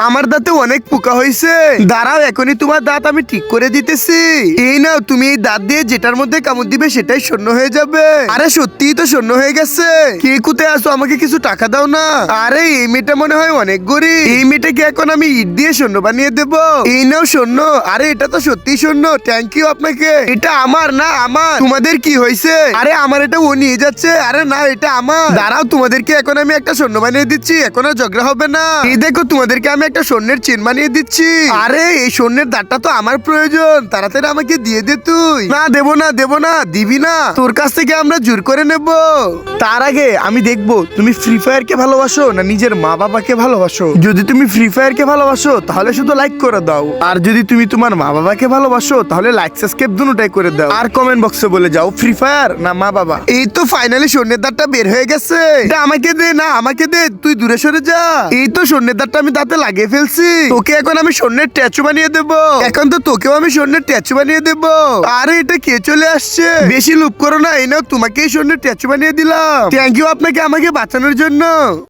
আমার দাঁতে অনেক পোকা হয়েছে, দাঁড়াও এখনই তোমার দাঁত আমি ঠিক করে দিতেছি। এই নাও, তুমি এই দাঁত দিয়ে যেটার মধ্যে কামড় দিবে সেটাই শূন্য হয়ে যাবে। আরে সত্যিই তো শূন্য হয়ে গেছে। কে কোথায় আসো, আমাকে কিছু টাকা দাও না। আরে এই মেয়েটা মনে হয় অনেক গরিব, এই মেয়েটাকে এখন আমি ইট দিয়ে শূন্য বানিয়ে দেবো। এই নাও শূন্য। আরে এটা তো সত্যি শূন্য, থ্যাংক ইউ আপনাকে। এটা আমার না, আমার। তোমাদের কি হয়েছে? আরে আমার এটা ও নিয়ে যাচ্ছে। আরে না, এটা আমার। দাঁড়াও, তোমাদেরকে এখন আমি একটা স্বর্ণ বানিয়ে দিচ্ছি, এখন আর ঝগড়া হবে না। এই দেখো, তোমাদেরকে আমি একটা স্বর্ণের চেন বানিয়ে দিচ্ছি। আরে এই স্বর্ণের দাঁতটা তো আমার প্রয়োজন, তাড়াতাড়ি আমাকে দিয়ে দে তুই। না দেবো না, দেবো না, দিবি না, তোর কাছ থেকে আমরা জোর করে নেব। তার আগে আমি দেখবো তুমি ফ্রি ফায়ার কে ভালোবাসো না নিজের মা বাবাকে ভালোবাসো। যদি তুমি ফ্রি ফায়ার কে ভালোবাসো তাহলে শুধু লাইক করে দাও, আর যদি তুমি তোমার মা বাবাকে ভালোবাসো তাহলে লাইক সাবস্ক্রাইব দুটোটাই করে দাও, আর কমেন্ট বক্সে বলে যাও ফ্রি ফায়ার না মা বাবা। এই তো ফাইনালি স্বর্ণের দাঁতটা বের হয়ে গেছে। এটা আমাকে দে, না আমাকে দে, তুই দূরে সরে যা। এই তো স্বর্ণের দাঁতটা আমি দাঁতে লাগিয়ে ফেলছি। তোকে এখন আমি স্বর্ণের ট্যাচু বানিয়ে দেবো। এখন তো তোকেও আমি স্বর্ণের ট্যাচু বানিয়ে দেবো। আরে এটা কে চলে আসছে? বেশি লুপ করো না, এই নাও তোমাকেই স্বর্ণের ট্যাচু বানিয়ে দিলাম। থ্যাংক ইউ আপনাকে আমাকে বাঁচানোর জন্য।